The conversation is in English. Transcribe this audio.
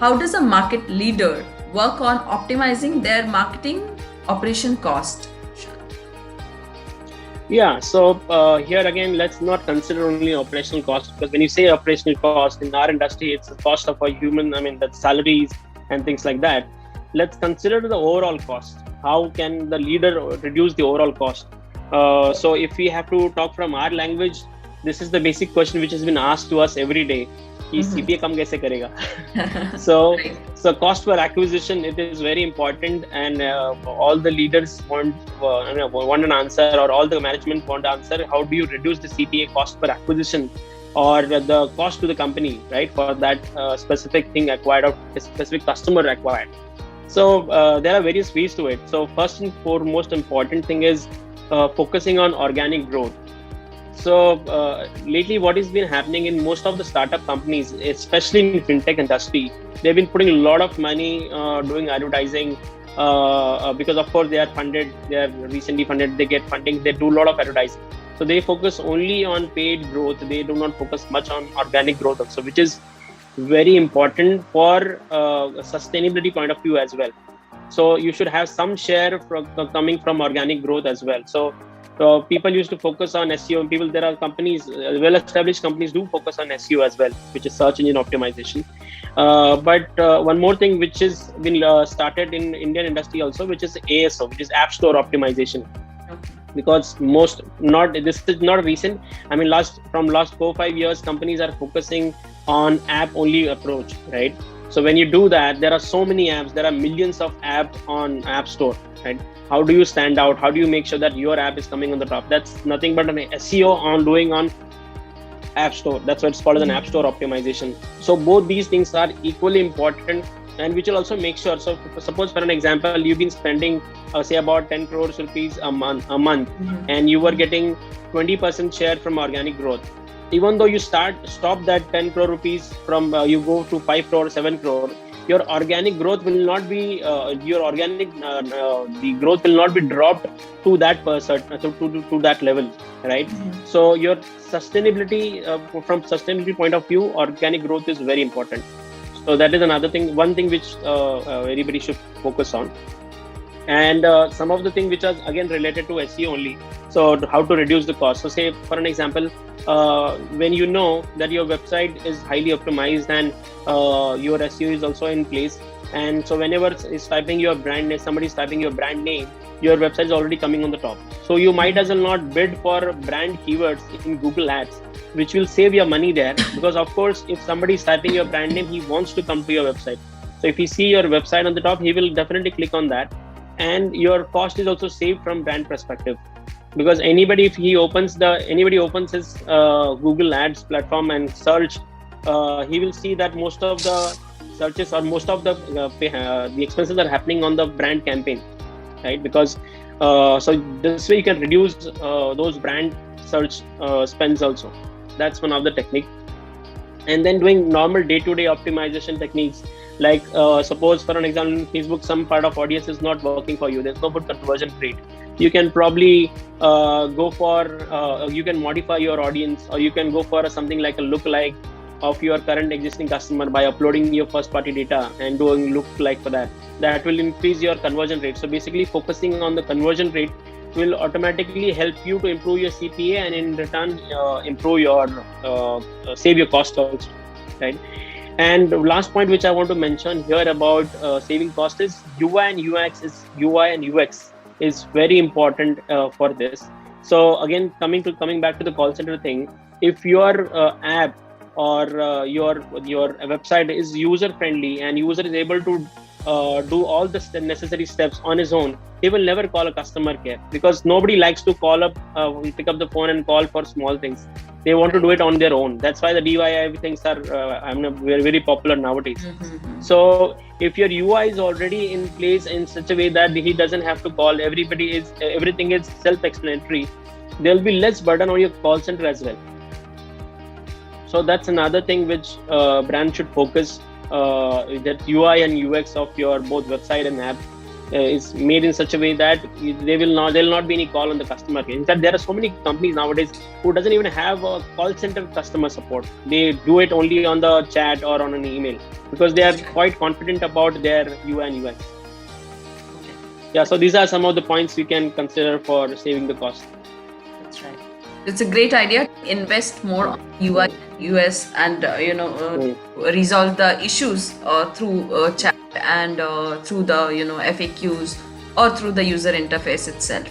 how does a market leader work on optimizing their marketing operation cost? Yeah, so here again, let's not consider only operational cost, because when you say operational cost in our industry, it's the cost of a human, I mean, that's salaries and things like that. Let's consider the overall cost. How can the leader reduce the overall cost? So if we have to talk from our language, this is the basic question which has been asked to us every day. कि CPA कम कैसे करेगा? So Right. so cost per acquisition, it is very important, and all the leaders want an answer, or all the management want an answer. How do you reduce the CPA, cost per acquisition, or the cost to the company, right, for that specific thing acquired or specific customer acquired? So there are various ways to it. So first and foremost important thing is focusing on organic growth. So lately, what has been happening in most of the startup companies, especially in fintech industry, they've been putting a lot of money doing advertising because, of course, they are funded. They are recently funded. They get funding. They do a lot of advertising. So they focus only on paid growth. They do not focus much on organic growth also, which is very important for sustainability point of view as well. So you should have some share coming from organic growth as well. So people used to focus on SEO. There are companies, well-established companies do focus on SEO as well, which is search engine optimization. But one more thing which has been started in Indian industry also, which is ASO, which is App Store Optimization. Because this is not recent. I mean, from last 4-5 years, companies are focusing on app only approach, right? So when you do that, there are so many apps. There are millions of apps on App Store, right? How do you stand out? How do you make sure that your app is coming on the top? That's nothing but an SEO on App Store. That's what it's called as an App Store optimization. So both these things are equally important, and which will also make sure. So suppose, for an example, you've been spending say about 10 crores rupees a month, and you were getting 20% share from organic growth. Even though you stop that 10 crore rupees from you go to 5 crore, 7 crore, your organic growth will not be the growth will not be dropped to that to that level, right? So your sustainability, from sustainability point of view, organic growth is very important. So that is another thing, one thing which everybody should focus on. And some of the things which are again related to SEO only. So how to reduce the cost. So say, for an example, when you know that your website is highly optimized and your SEO is also in place, and so whenever is typing your brand name, somebody is typing your brand name, your website is already coming on the top. So you might as well not bid for brand keywords in Google Ads, which will save your money there. Because of course, if somebody is typing your brand name, he wants to come to your website. So if he see your website on the top, he will definitely click on that. And your cost is also saved from brand perspective, because anybody opens his Google Ads platform and search, he will see that most of the searches or most of the expenses are happening on the brand campaign, right? Because so this way you can reduce those brand search spends also. That's one of the technique. And then doing normal day-to-day optimization techniques, like suppose, for an example, in Facebook, some part of audience is not working for you. There's no good conversion rate. You can probably you can modify your audience, or you can go for something like a lookalike of your current existing customer by uploading your first party data and doing lookalike for that. That will increase your conversion rate. So basically focusing on the conversion rate will automatically help you to improve your CPA, and in return improve your save your cost also, right? And the last point which I want to mention here about saving cost is UI and UX is very important for this. So again, coming back to the call center thing, if your app or your website is user friendly and user is able to do all the necessary steps on his own, he will never call a customer care, because nobody likes to pick up the phone and call for small things. They want to do it on their own. That's why the DIY things are very, very popular nowadays. So if your UI is already in place in such a way that he doesn't have to call, everything is self-explanatory, there will be less burden on your call center as well. So that's another thing which brand should focus, that UI and UX of your both website and app is made in such a way that there'll not be any call on the customer. In fact, there are so many companies nowadays who doesn't even have a call center customer support. They do it only on the chat or on an email because they are quite confident about their UI and UX. Yeah, so these are some of the points you can consider for saving the cost. That's right. It's a great idea. Invest more on UI, US, and resolve the issues through chat and through the FAQs or through the user interface itself.